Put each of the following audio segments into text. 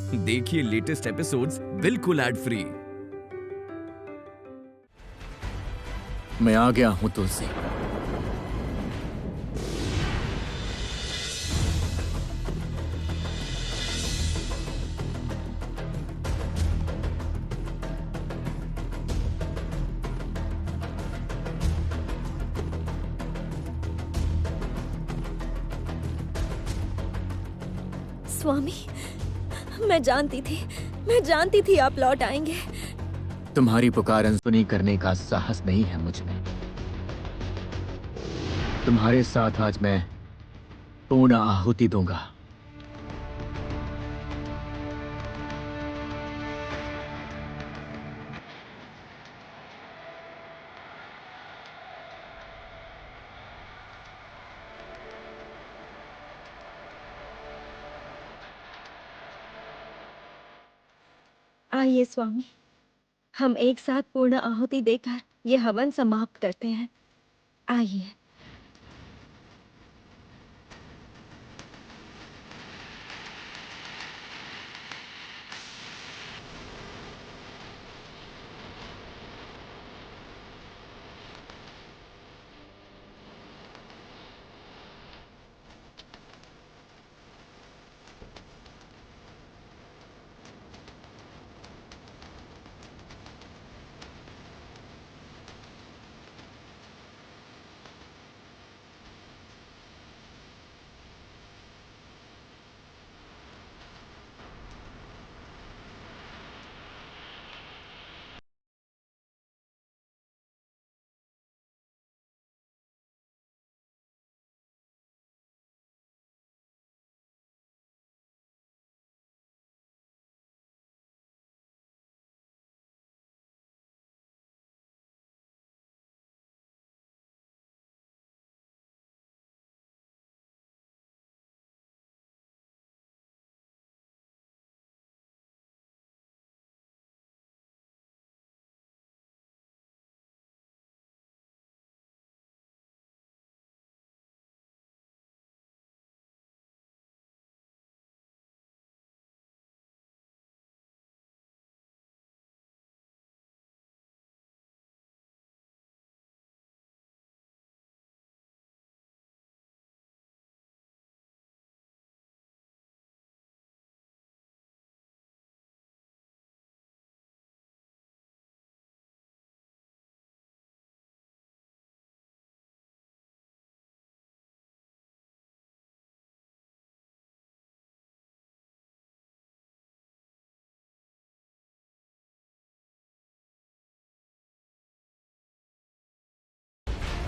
देखिए latest episodes बिल्कुल ad free. मैं आ गया हूं तुलसी। स्वामी, मैं जानती थी आप लौट आएंगे। तुम्हारी पुकार अनसुनी करने का साहस नहीं है मुझ में। तुम्हारे साथ आज मैं पूर्ण आहुति दूंगा। आइए स्वामी, हम एक साथ पूर्ण आहुति देकर ये हवन समाप्त करते हैं। आइए।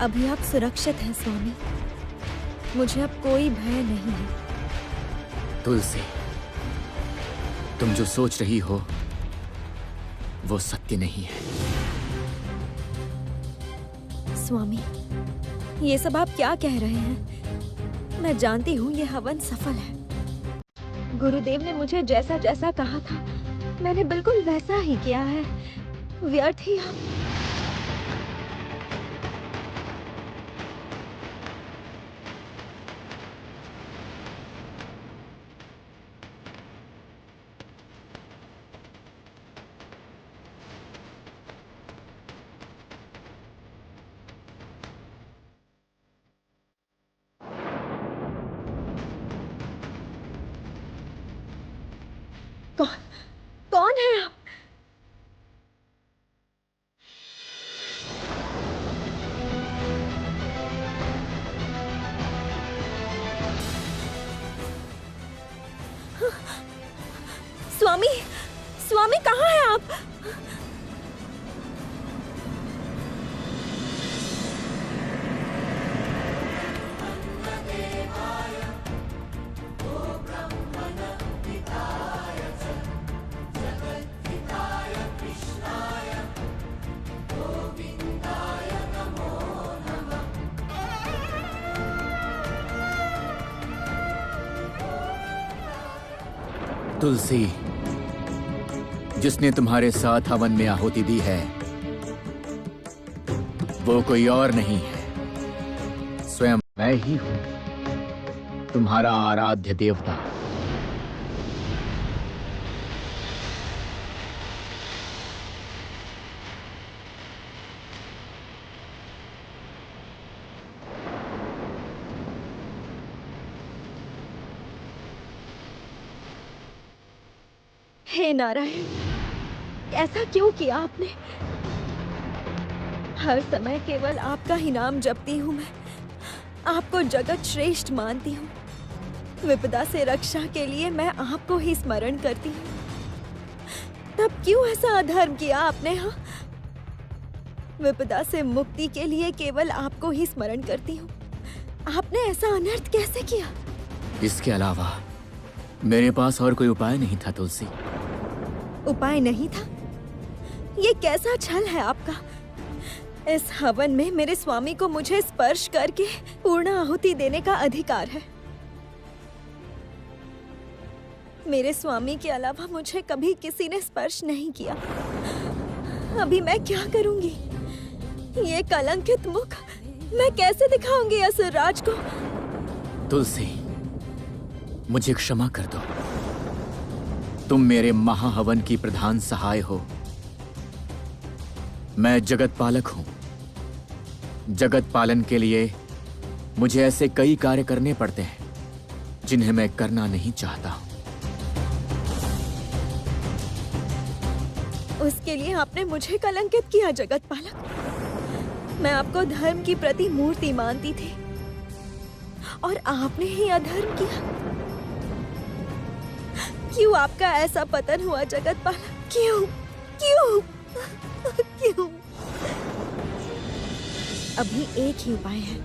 अभी आप सुरक्षित हैं स्वामी। मुझे अब कोई भय नहीं है। तुलसी, तुम जो सोच रही हो वो सत्य नहीं है। स्वामी, ये सब आप क्या कह रहे हैं? मैं जानती हूँ ये हवन सफल है। गुरुदेव ने मुझे जैसा जैसा कहा था मैंने बिल्कुल वैसा ही किया है। व्यर्थ ही आप। कौन है आप? स्वामी, स्वामी कहाँ हैं आप? तुलसी, जिसने तुम्हारे साथ हवन में आहुति दी है वो कोई और नहीं है, स्वयं मैं ही हूं, तुम्हारा आराध्य देवता। हे नारायण, ऐसा क्यों किया आपने? हर समय केवल आपका ही नाम जपती हूँ मैं, आपको जगत श्रेष्ठ मानती हूँ। विपदा से रक्षा के लिए मैं आपको ही स्मरण करती हूँ। तब क्यों ऐसा अधर्म किया आपने? हाँ, विपदा से मुक्ति के लिए केवल आपको ही स्मरण करती हूँ। आपने ऐसा अनर्थ कैसे किया? इसके अलावा मेरे पास और कोई उपाय नहीं था तुलसी। उपाय नहीं था? ये कैसा छल है आपका? इस हवन में मेरे स्वामी को मुझे स्पर्श करके पूर्ण आहुति देने का अधिकार है। मेरे स्वामी के अलावा मुझे कभी किसी ने स्पर्श नहीं किया। अभी मैं क्या करूंगी? ये कलंकित मुख मैं कैसे दिखाऊंगी असुरराज को? तुलसी, मुझे क्षमा कर दो। तुम मेरे महाहवन की प्रधान सहाय हो। मैं जगत पालक हूं। जगत पालन के लिए मुझे ऐसे कई कार्य करने पड़ते हैं जिन्हें मैं करना नहीं चाहता। उसके लिए आपने मुझे कलंकित किया जगत पालक। मैं आपको धर्म की प्रतिमूर्ति मानती थी और आपने ही अधर्म किया। क्यों आपका ऐसा पतन हुआ जगत पालक? क्यों क्यों क्यों? अभी एक ही उपाय है।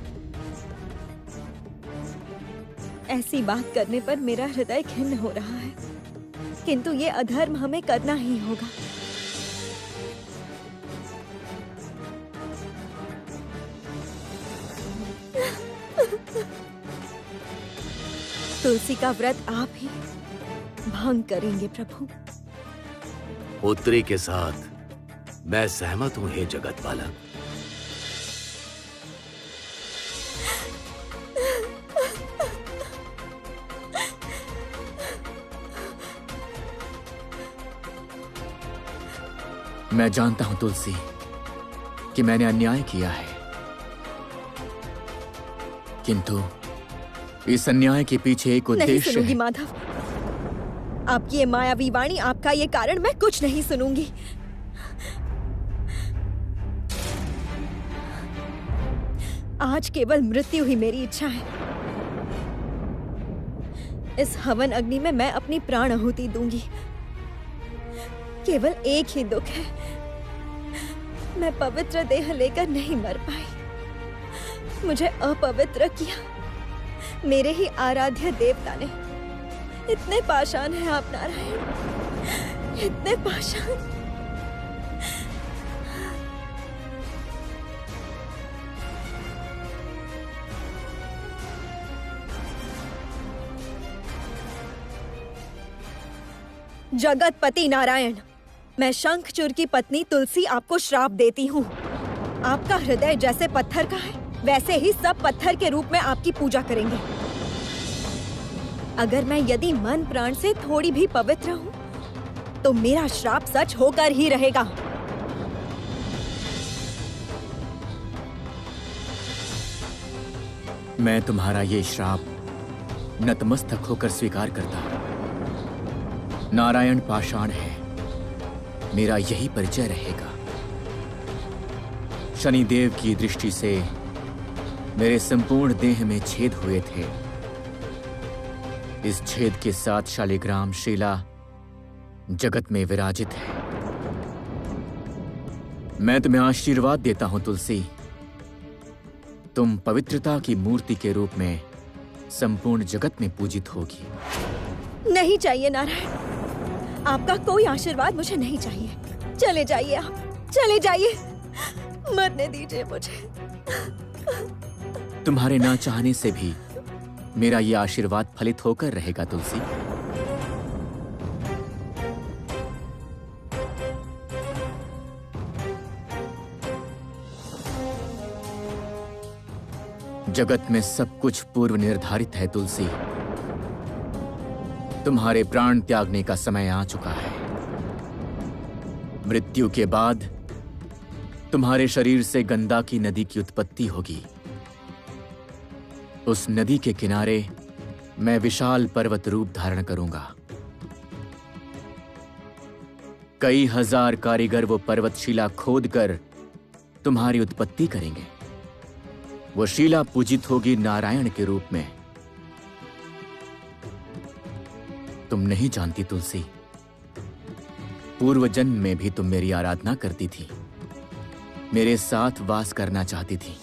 ऐसी बात करने पर मेरा हृदय खिन्न हो रहा है, किंतु ये अधर्म हमें करना ही होगा। तुलसी का व्रत आप ही भंग करेंगे प्रभु। पुत्री के साथ मैं सहमत हूं हे जगत पालक। मैं जानता हूं तुलसी कि मैंने अन्याय किया है, किंतु इस अन्याय के पीछे एक नहीं उद्देश्य सुनूंगी है। माधव, आपकी ये मायावी वाणी, आपका ये कारण मैं कुछ नहीं सुनूंगी। आज केवल मृत्यु ही मेरी इच्छा है। इस हवन अग्नि में मैं अपनी प्राण आहुति दूंगी। केवल एक ही दुख है, मैं पवित्र देह लेकर नहीं मर पाई। मुझे अपवित्र किया मेरे ही आराध्य देवता ने। इतने पाषाण हैं आप नारायण, इतने पाषाण। जगतपति नारायण, मैं शंखचूर की पत्नी तुलसी आपको श्राप देती हूँ। आपका हृदय जैसे पत्थर का है, वैसे ही सब पत्थर के रूप में आपकी पूजा करेंगे। अगर मैं यदि मन प्राण से थोड़ी भी पवित्र हूँ, तो मेरा श्राप सच होकर ही रहेगा। मैं तुम्हारा ये श्राप नतमस्तक होकर स्वीकार करता हूं। नारायण पाषाण है, मेरा यही परिचय रहेगा। शनिदेव की दृष्टि से मेरे संपूर्ण देह में छेद हुए थे। इस छेद के साथ शालिग्राम शिला जगत में विराजित है। मैं तुम्हें आशीर्वाद देता हूं तुलसी, तुम पवित्रता की मूर्ति के रूप में संपूर्ण जगत में पूजित होगी। नहीं चाहिए नारायण, आपका कोई आशीर्वाद मुझे नहीं चाहिए। चले जाइए आप, चले जाइए, मरने दीजिए मुझे। तुम्हारे ना चाहने से भी मेरा ये आशीर्वाद फलित होकर रहेगा तुलसी। जगत में सब कुछ पूर्व निर्धारित है तुलसी। तुम्हारे प्राण त्यागने का समय आ चुका है। मृत्यु के बाद तुम्हारे शरीर से गंगा नदी की उत्पत्ति होगी। उस नदी के किनारे मैं विशाल पर्वत रूप धारण करूंगा। कई हजार कारीगर वो पर्वतशिला खोद कर तुम्हारी उत्पत्ति करेंगे। वो शिला पूजित होगी नारायण के रूप में। तुम नहीं जानती तुलसी, पूर्व जन्म में भी तुम मेरी आराधना करती थी, मेरे साथ वास करना चाहती थी।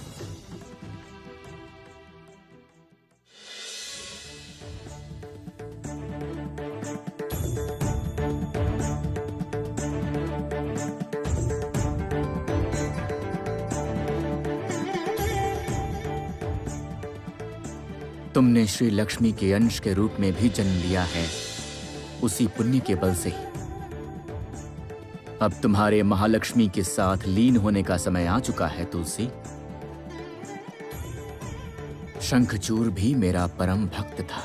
तुमने श्री लक्ष्मी के अंश के रूप में भी जन्म लिया है, उसी पुण्य के बल से ही। अब तुम्हारे महालक्ष्मी के साथ लीन होने का समय आ चुका है तुलसी। शंखचूर भी मेरा परम भक्त था,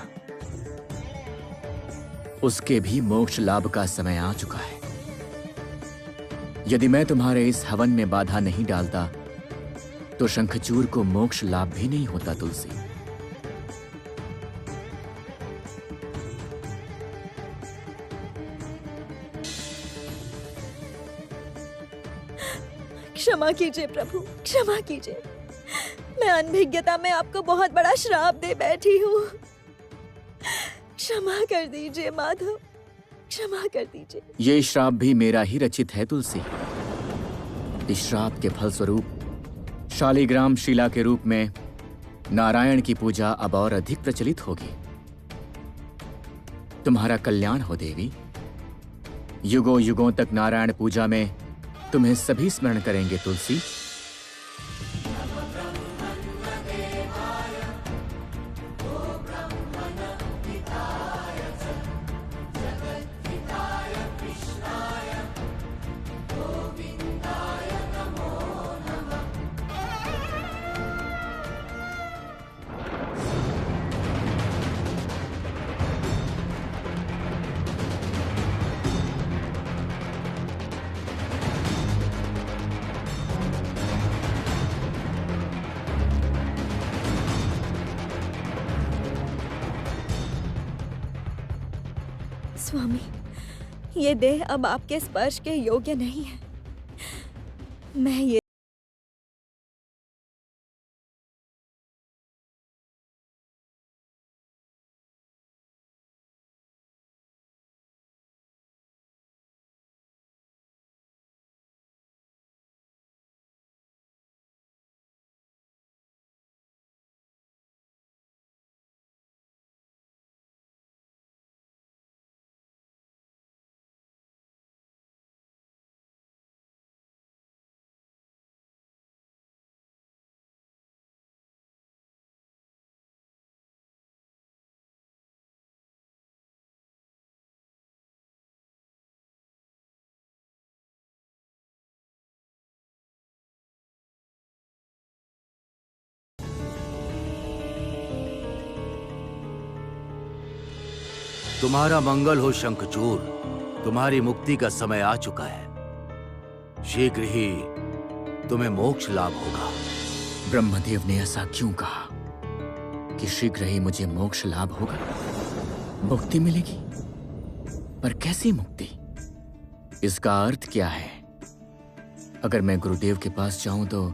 उसके भी मोक्ष लाभ का समय आ चुका है। यदि मैं तुम्हारे इस हवन में बाधा नहीं डालता तो शंखचूर को मोक्ष लाभ भी नहीं होता तुलसी। क्षमा कीजिए प्रभु, क्षमा कीजिए। मैं अनभिज्ञता में आपको बहुत बड़ा श्राप दे बैठी हूँ। क्षमा कर दीजिए माधव, क्षमा कर दीजिए। ये श्राप भी मेरा ही रचित है तुलसी। इस श्राप के फलस्वरूप शालिग्राम शिला के रूप में नारायण की पूजा अब और अधिक प्रचलित होगी। तुम्हारा कल्याण हो देवी। युगों युगों तक नारायण पूजा में तुम्हें सभी स्मरण करेंगे तुलसी। स्वामी, ये देह अब आपके स्पर्श के योग्य नहीं है। मैं ये तुम्हारा मंगल हो शंखचूर, तुम्हारी मुक्ति का समय आ चुका है। शीघ्र ही तुम्हें मोक्ष लाभ होगा। ब्रह्मदेव ने ऐसा क्यों कहा कि शीघ्र ही मुझे मोक्ष लाभ होगा? मुक्ति मिलेगी, पर कैसी मुक्ति? इसका अर्थ क्या है? अगर मैं गुरुदेव के पास जाऊं तो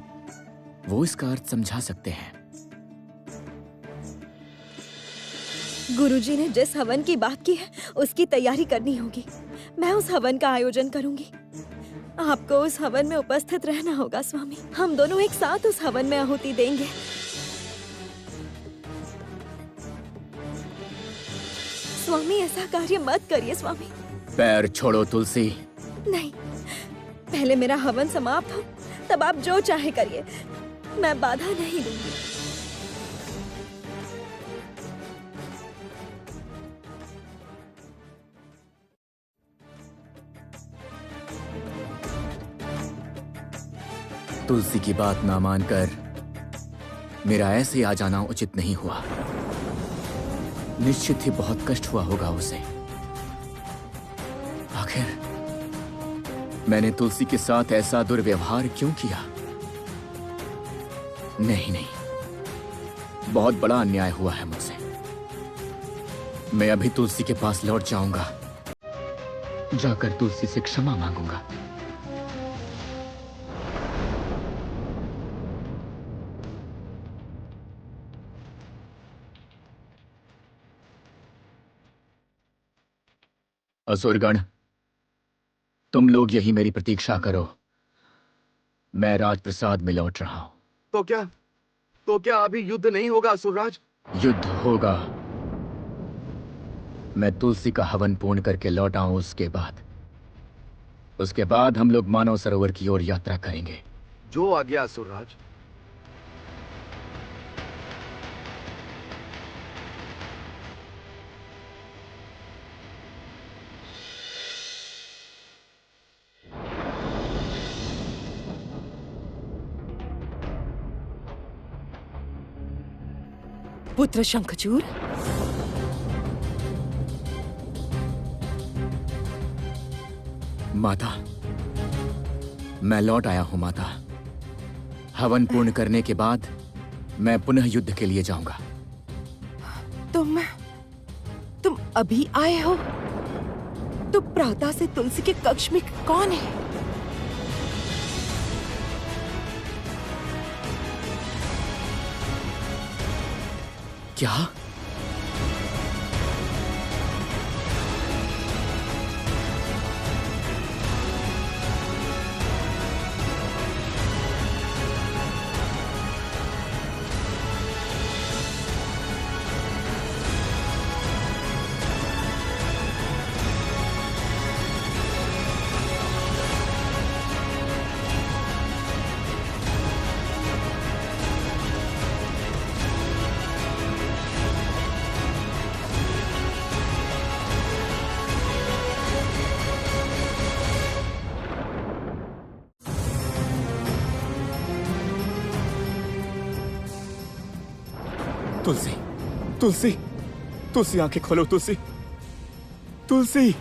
वो इसका अर्थ समझा सकते हैं। गुरुजी ने जिस हवन की बात की है उसकी तैयारी करनी होगी। मैं उस हवन का आयोजन करूंगी। आपको उस हवन में उपस्थित रहना होगा स्वामी। हम दोनों एक साथ उस हवन में आहुति देंगे। स्वामी, ऐसा कार्य मत करिए स्वामी। पैर छोड़ो तुलसी। नहीं, पहले मेरा हवन समाप्त हो, तब आप जो चाहे करिए, मैं बाधा नहीं दूंगी। तुलसी की बात ना मानकर मेरा ऐसे आ जाना उचित नहीं हुआ। निश्चित ही बहुत कष्ट हुआ होगा उसे। आखिर मैंने तुलसी के साथ ऐसा दुर्व्यवहार क्यों किया? नहीं नहीं, बहुत बड़ा अन्याय हुआ है मुझसे। मैं अभी तुलसी के पास लौट जाऊंगा। जाकर तुलसी से क्षमा मांगूंगा। असुरगण, तुम लोग यही मेरी प्रतीक्षा करो। मैं राजप्रसाद में लौट रहा हूं। तो क्या अभी युद्ध नहीं होगा असुरराज? युद्ध होगा। मैं तुलसी का हवन पूर्ण करके लौटा हूं। उसके बाद हम लोग मानव सरोवर की ओर यात्रा करेंगे। जो आज्ञा असुरराज। पुत्र शंखचूड़, माता, मैं लौट आया हूं माता। हवन पूर्ण करने के बाद मैं पुनः युद्ध के लिए जाऊंगा। तुम अभी आए हो? तो प्रातः से तुलसी के कक्ष में कौन है? क्या? तुलसी, तुलसी, तुलसी आंखें खोलो। तुलसी, तुलसी,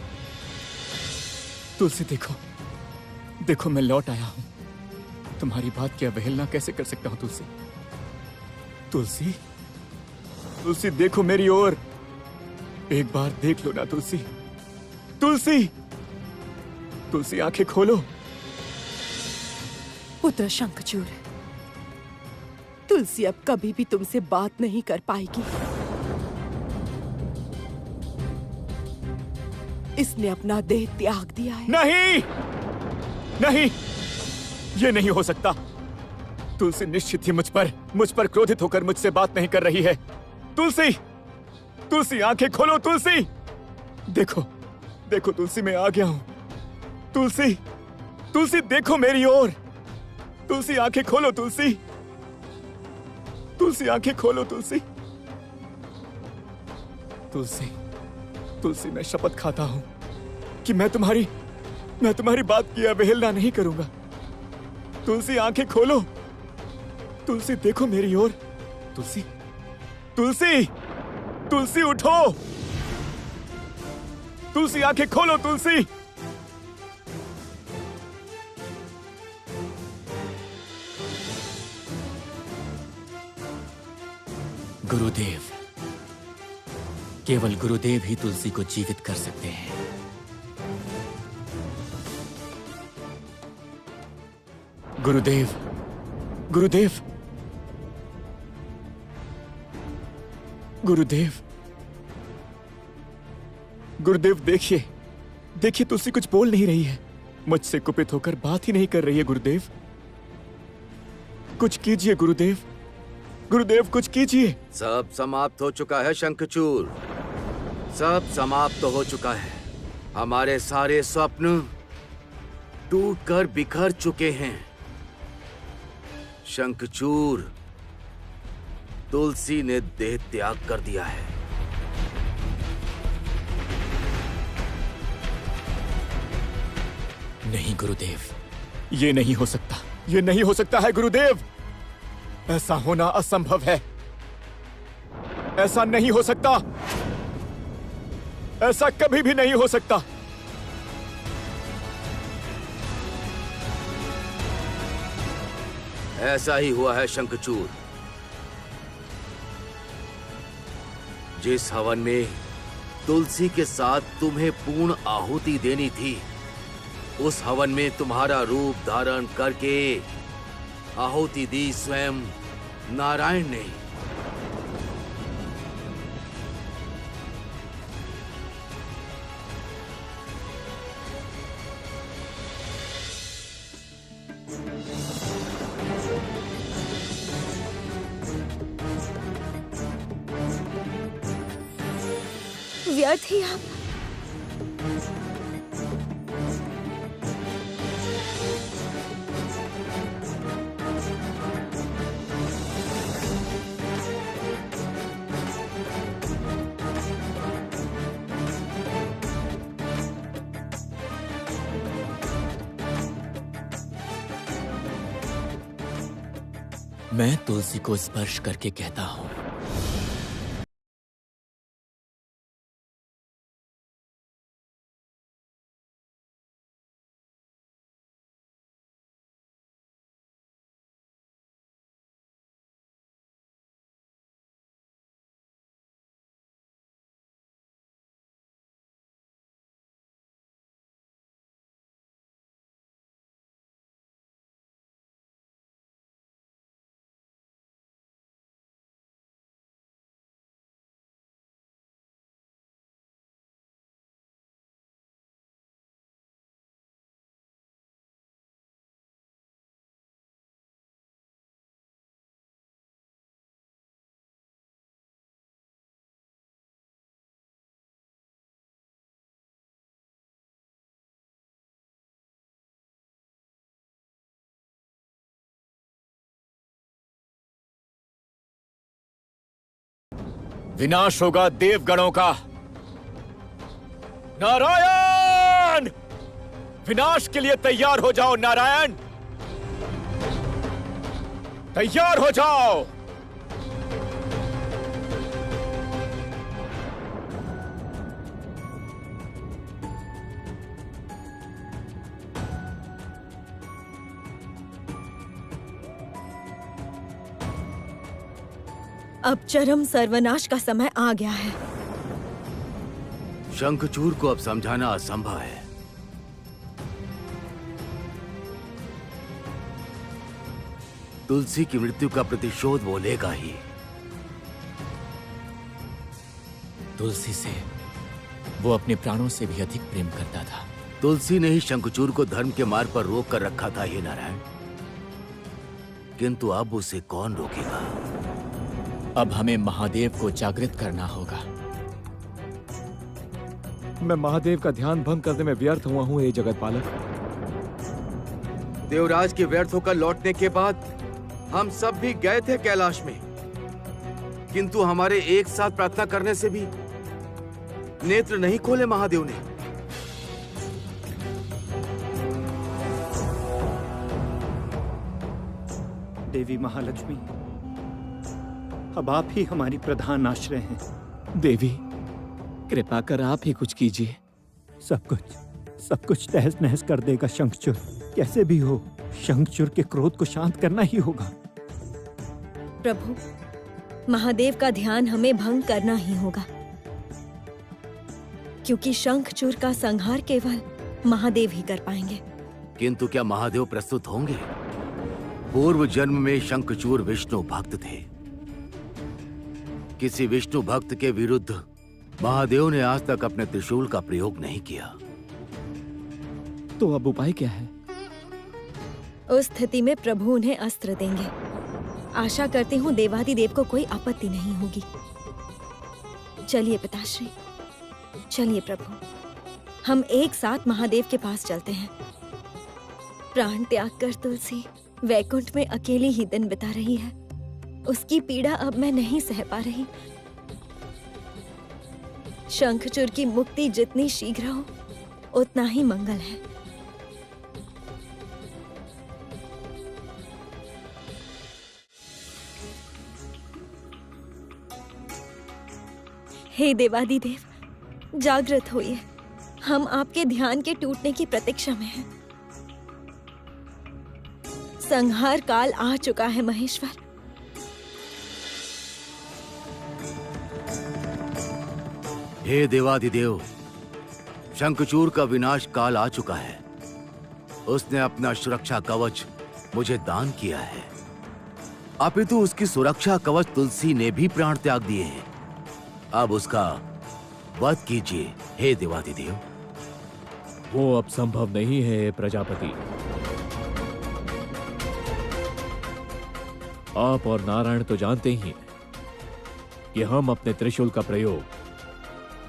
तुलसी देखो, देखो मैं लौट आया हूं। तुम्हारी बात की अवहेलना कैसे कर सकता हूं तुलसी? तुलसी, तुलसी देखो मेरी ओर। एक बार देख लो ना तुलसी। तुलसी, तुलसी आंखें खोलो। पुत्र शंखचूड़, तुलसी अब कभी भी तुमसे बात नहीं कर पाएगी। इसने अपना देह त्याग दिया है। नहीं, नहीं, ये नहीं हो सकता। तुलसी निश्चित ही मुझ पर क्रोधित होकर मुझसे बात नहीं कर रही है। तुलसी, तुलसी आंखें खोलो। तुलसी देखो, देखो तुलसी मैं आ गया हूं। तुलसी, तुलसी देखो मेरी ओर। तुलसी आंखें खोलो। तुलसी, तुलसी आंखें खोलो। तुलसी, तुलसी, तुलसी मैं शपथ खाता हूं कि मैं तुम्हारी बात की अवहेलना नहीं करूंगा। तुलसी आंखें खोलो। तुलसी देखो मेरी ओर। तुलसी, तुलसी, तुलसी उठो। तुलसी आंखें खोलो। तुलसी, गुरुदेव, केवल गुरुदेव ही तुलसी को जीवित कर सकते हैं। गुरुदेव, गुरुदेव, गुरुदेव, गुरुदेव देखिए, देखिए तुलसी कुछ बोल नहीं रही है। मुझसे कुपित होकर बात ही नहीं कर रही है। गुरुदेव कुछ कीजिए। गुरुदेव, गुरुदेव कुछ कीजिए। सब समाप्त हो चुका है शंखचूड़, सब समाप्त हो चुका है। हमारे सारे स्वप्न टूटकर बिखर चुके हैं। शंखचूड़, तुलसी ने देह त्याग कर दिया है। नहीं गुरुदेव, ये नहीं हो सकता, ये नहीं हो सकता है गुरुदेव। ऐसा होना असंभव है। ऐसा नहीं हो सकता। ऐसा कभी भी नहीं हो सकता। ऐसा ही हुआ है शंखचूड़। जिस हवन में तुलसी के साथ तुम्हें पूर्ण आहुति देनी थी। उस हवन में तुम्हारा रूप धारण करके आहुति दी स्वयं नारायण ने। व्यर्थ ही आप। मैं तुलसी को स्पर्श करके कहता हूं, विनाश होगा देवगणों का। नारायण, विनाश के लिए तैयार हो जाओ। नारायण, तैयार हो जाओ। अब चरम सर्वनाश का समय आ गया है। शंखचूड़ को अब समझाना असंभव है। तुलसी की मृत्यु का प्रतिशोध वो लेगा ही। तुलसी से वो अपने प्राणों से भी अधिक प्रेम करता था। तुलसी ने ही शंखचूड़ को धर्म के मार्ग पर रोक कर रखा था, हे नारायण। किंतु अब उसे कौन रोकेगा? अब हमें महादेव को जागृत करना होगा। मैं महादेव का ध्यान भंग करने में व्यर्थ हुआ हूं, ये जगत पालक। देवराज के व्यर्थ होकर लौटने के बाद हम सब भी गए थे कैलाश में, किंतु हमारे एक साथ प्रार्थना करने से भी नेत्र नहीं खोले महादेव ने। देवी महालक्ष्मी, अब आप ही हमारी प्रधान आश्रय हैं। देवी, कृपा कर आप ही कुछ कीजिए। सब कुछ तहस नहस कर देगा शंखचूड़। कैसे भी हो, शंखचूड़ के क्रोध को शांत करना ही होगा। प्रभु, महादेव का ध्यान हमें भंग करना ही होगा, क्योंकि शंखचूड़ का संहार केवल महादेव ही कर पाएंगे। किंतु क्या महादेव प्रस्तुत होंगे? पूर्व जन्म में शंखचूड़ विष्णु भक्त थे। किसी विष्णु भक्त के विरुद्ध महादेव ने आज तक अपने त्रिशूल का प्रयोग नहीं किया। तो अब उपाय क्या है? उस स्थिति में प्रभु उन्हें अस्त्र देंगे। आशा करती हूँ देवादिदेव को कोई आपत्ति नहीं होगी। चलिए पिताश्री, चलिए प्रभु, हम एक साथ महादेव के पास चलते हैं। प्राण त्याग कर तुलसी वैकुंठ में अकेली ही दिन बिता रही है। उसकी पीड़ा अब मैं नहीं सह पा रही। शंखचूड़ की मुक्ति जितनी शीघ्र हो उतना ही मंगल है। हे देवादिदेव, जागृत होइए। हम आपके ध्यान के टूटने की प्रतीक्षा में हैं। संहार काल आ चुका है महेश्वर। हे देवाधिदेव, शंखचूर का विनाश काल आ चुका है। उसने अपना सुरक्षा कवच मुझे दान किया है, अपितु उसकी सुरक्षा कवच तुलसी ने भी प्राण त्याग दिए हैं। अब उसका वध कीजिए हे देवाधिदेव। वो अब संभव नहीं है प्रजापति। आप और नारायण तो जानते ही हैं कि हम अपने त्रिशूल का प्रयोग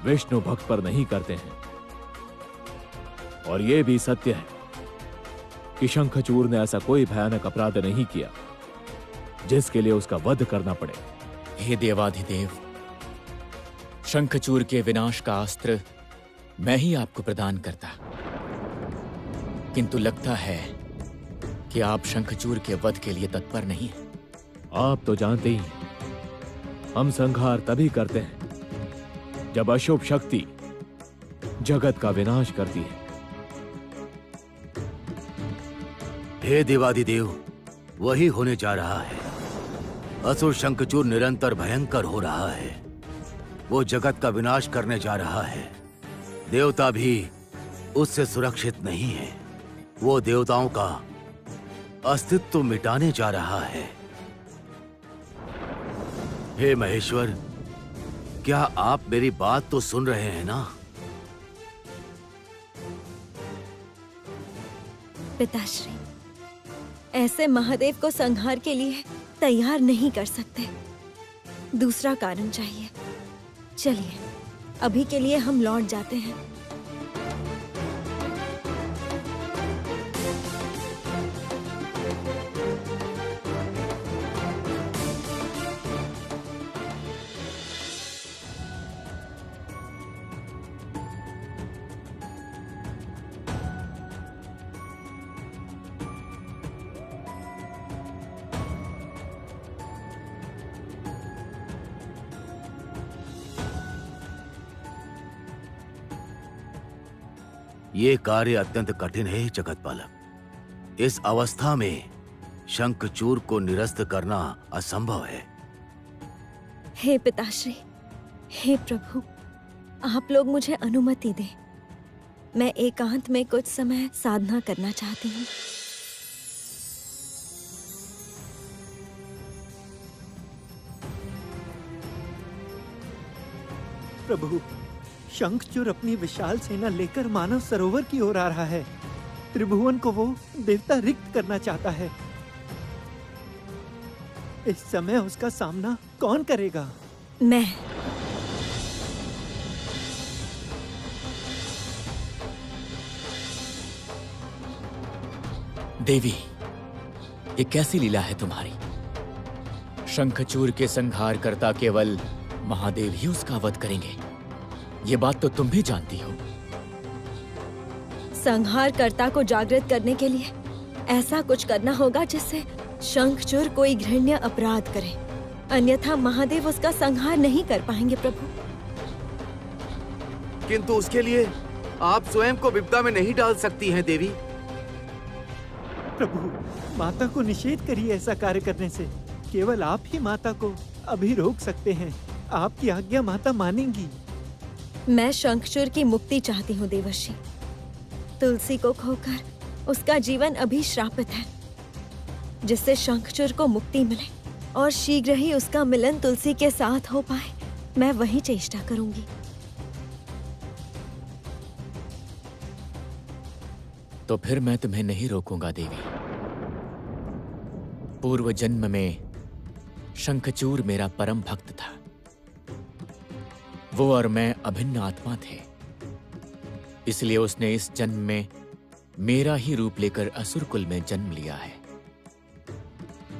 विष्णु भक्त पर नहीं करते हैं, और यह भी सत्य है कि शंखचूर ने ऐसा कोई भयानक अपराध नहीं किया जिसके लिए उसका वध करना पड़े। हे देवाधिदेव, शंखचूर के विनाश का अस्त्र मैं ही आपको प्रदान करता, किंतु लगता है कि आप शंखचूर के वध के लिए तत्पर नहीं हैं। आप तो जानते ही हैं, हम संहार तभी करते हैं जब अशुभ शक्ति जगत का विनाश करती है। हे देवाधिदेव, वही होने जा रहा है। असुर शंखचूर निरंतर भयंकर हो रहा है। वो जगत का विनाश करने जा रहा है। देवता भी उससे सुरक्षित नहीं है। वो देवताओं का अस्तित्व मिटाने जा रहा है। हे महेश्वर, क्या आप मेरी बात तो सुन रहे हैं ना? पिताश्री, ऐसे महादेव को संहार के लिए तैयार नहीं कर सकते। दूसरा कारण चाहिए। चलिए, अभी के लिए हम लौट जाते हैं। ये कार्य अत्यंत कठिन है जगतपालक। इस अवस्था में शंखचूर को निरस्त करना असंभव है। हे पिताश्री, हे प्रभु, आप लोग मुझे अनुमति दें। मैं एकांत में कुछ समय साधना करना चाहती हूँ। प्रभु, शंखचूर अपनी विशाल सेना लेकर मानव सरोवर की ओर आ रहा है। त्रिभुवन को वो देवता रिक्त करना चाहता है। इस समय उसका सामना कौन करेगा? मैं। देवी, ये कैसी लीला है तुम्हारी? शंखचूर के संहार करता केवल महादेव ही उसका वध करेंगे, ये बात तो तुम भी जानती हो। संहारकर्ता को जागृत करने के लिए ऐसा कुछ करना होगा जिससे शंखचूर कोई घृण्य अपराध करे, अन्यथा महादेव उसका संहार नहीं कर पाएंगे प्रभु। किंतु उसके लिए आप स्वयं को विपदा में नहीं डाल सकती हैं देवी। प्रभु, माता को निषेध करिए ऐसा कार्य करने से। केवल आप ही माता को अभी रोक सकते हैं। आपकी आज्ञा माता मानेंगी। मैं शंखचूर की मुक्ति चाहती हूँ देवर्षि। तुलसी को खोकर उसका जीवन अभी श्रापित है। जिससे शंखचूर को मुक्ति मिले और शीघ्र ही उसका मिलन तुलसी के साथ हो पाए, मैं वही चेष्टा करूंगी। तो फिर मैं तुम्हें नहीं रोकूंगा देवी। पूर्व जन्म में शंखचूर मेरा परम भक्त था। वो और मैं अभिन्न आत्मा थे, इसलिए उसने इस जन्म में मेरा ही रूप लेकर असुर कुल में जन्म लिया है।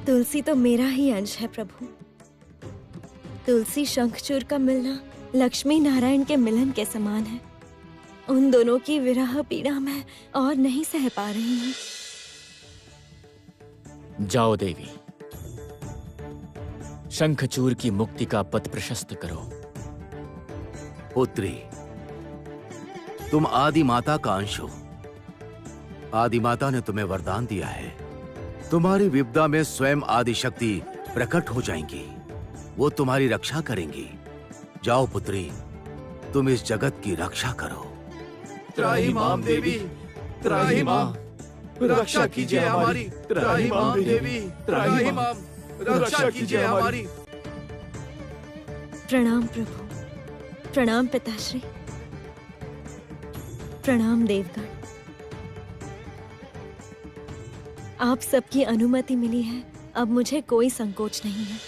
तुलसी तो मेरा ही अंश है प्रभु। तुलसी शंखचूर का मिलना लक्ष्मी नारायण के मिलन के समान है। उन दोनों की विरह पीड़ा मैं और नहीं सह पा रही हूँ। जाओ देवी, शंखचूर की मुक्ति का पथ प्रशस्त करो। पुत्री, तुम आदि माता का अंश हो। आदि माता ने तुम्हें वरदान दिया है। तुम्हारी विपदा में स्वयं आदि शक्ति प्रकट हो जाएंगी। वो तुम्हारी रक्षा करेंगी। जाओ पुत्री, तुम इस जगत की रक्षा करो। त्राहिमाम देवी, त्राहिमाम, रक्षा कीजिए हमारी। त्राहिमाम देवी, त्राहिमाम, रक्षा कीजिए हमारी। प्रणाम प्रभु, प्रणाम पिताश्री, प्रणाम देवगण। आप सबकी अनुमति मिली है, अब मुझे कोई संकोच नहीं है।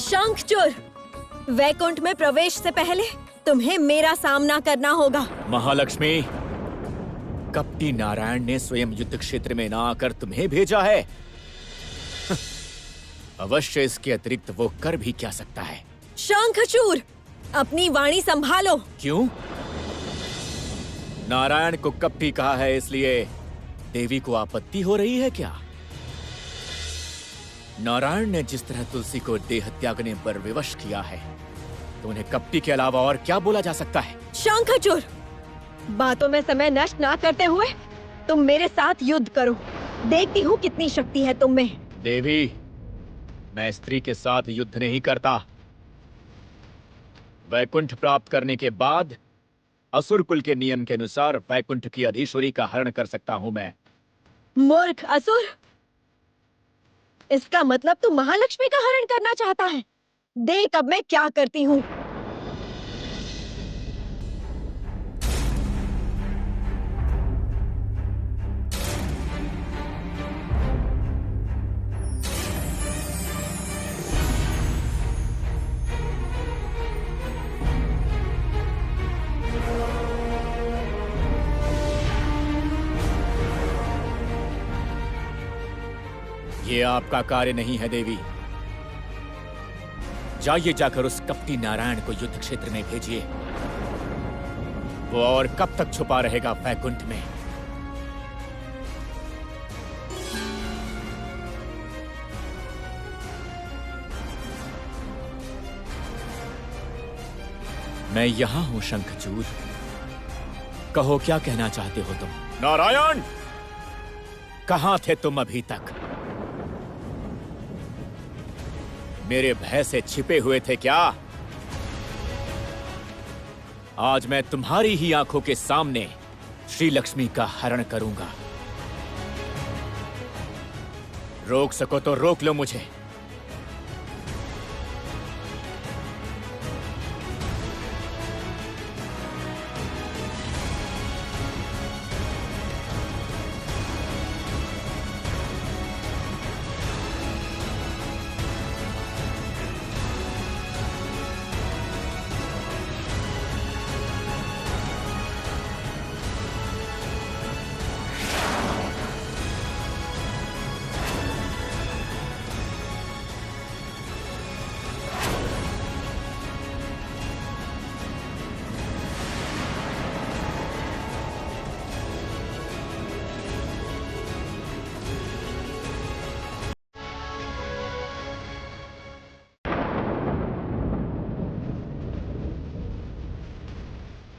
शंखचूर, वैकुंठ में प्रवेश से पहले तुम्हें मेरा सामना करना होगा। महालक्ष्मी, कपटी नारायण ने स्वयं युद्ध क्षेत्र में ना आकर तुम्हें भेजा है। अवश्य इसके अतिरिक्त वो कर भी क्या सकता है। शंखचूर, अपनी वाणी संभालो। क्यों? नारायण को कपटी कहा है इसलिए देवी को आपत्ति हो रही है क्या? नारायण ने जिस तरह तुलसी को देह त्यागने पर विवश किया है, तो उन्हें कपटी के अलावा और क्या बोला जा सकता है? शंखचूर, बातों में समय नष्ट ना करते हुए तुम मेरे साथ युद्ध करो। देखती हूँ कितनी शक्ति है तुम में। देवी, मैं स्त्री के साथ युद्ध नहीं करता। वैकुंठ प्राप्त करने के बाद असुर कुल के नियम के अनुसार वैकुंठ की अधीश्वरी का हरण कर सकता हूँ मैं। मूर्ख असुर, इसका मतलब तू महालक्ष्मी का हरण करना चाहता है। देख अब मैं क्या करती हूँ। ये आपका कार्य नहीं है देवी। जाइए, जाकर उस कपटी नारायण को युद्ध क्षेत्र में भेजिए। वो और कब तक छुपा रहेगा वैकुंठ में? मैं यहां हूं शंखचूर। कहो, क्या कहना चाहते हो तुम? नारायण, कहां थे तुम अभी तक? मेरे भय से छिपे हुए थे क्या? आज मैं तुम्हारी ही आंखों के सामने श्री लक्ष्मी का हरण करूंगा। रोक सको तो रोक लो मुझे।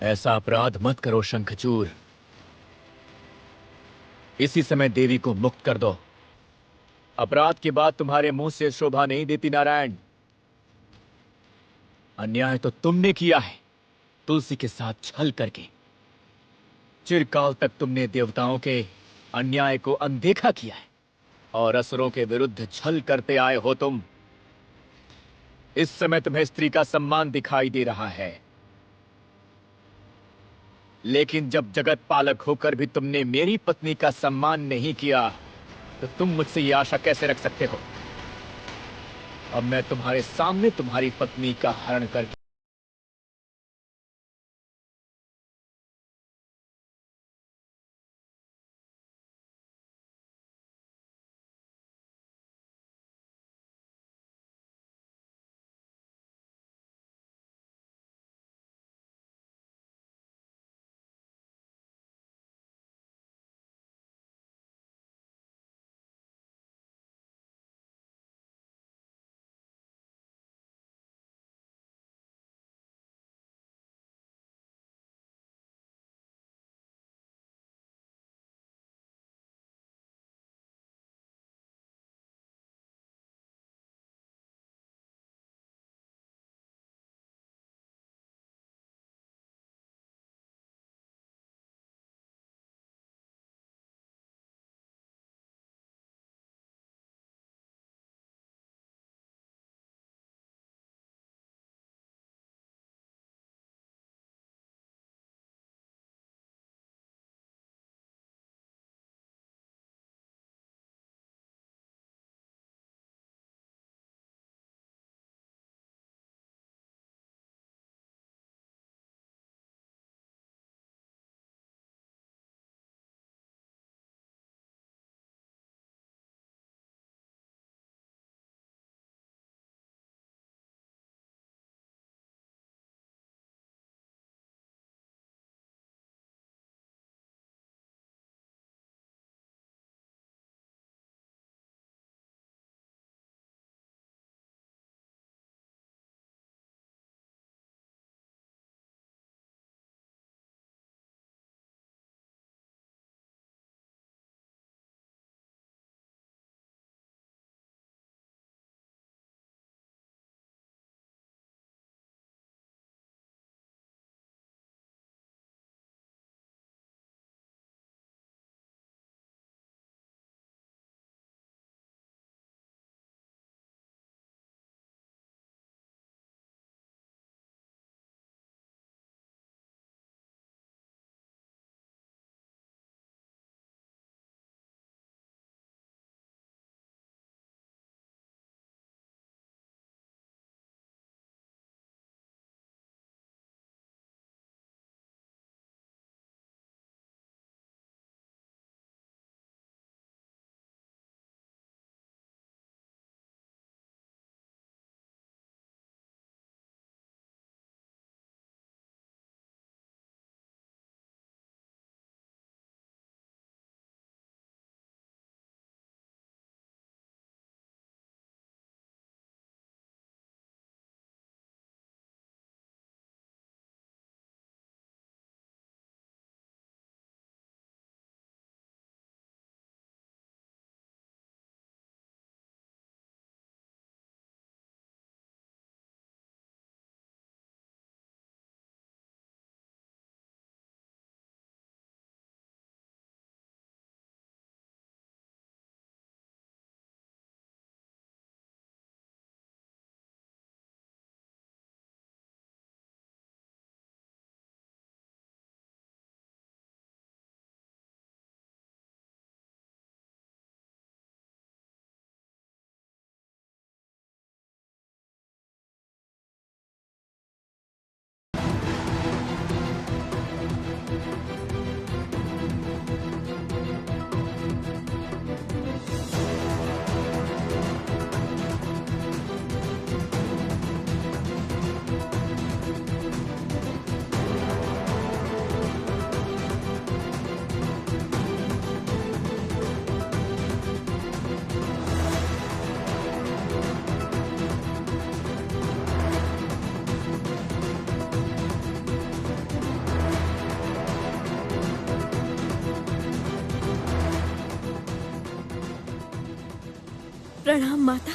ऐसा अपराध मत करो शंखचूर। इसी समय देवी को मुक्त कर दो। अपराध की बात तुम्हारे मुंह से शोभा नहीं देती नारायण। अन्याय तो तुमने किया है, तुलसी के साथ छल करके। चिरकाल तक तुमने देवताओं के अन्याय को अनदेखा किया है और असुरों के विरुद्ध छल करते आए हो तुम। इस समय तुम्हें स्त्री का सम्मान दिखाई दे रहा है, लेकिन जब जगत पालक होकर भी तुमने मेरी पत्नी का सम्मान नहीं किया, तो तुम मुझसे ये आशा कैसे रख सकते हो? अब मैं तुम्हारे सामने तुम्हारी पत्नी का हरण करके प्रणाम माता।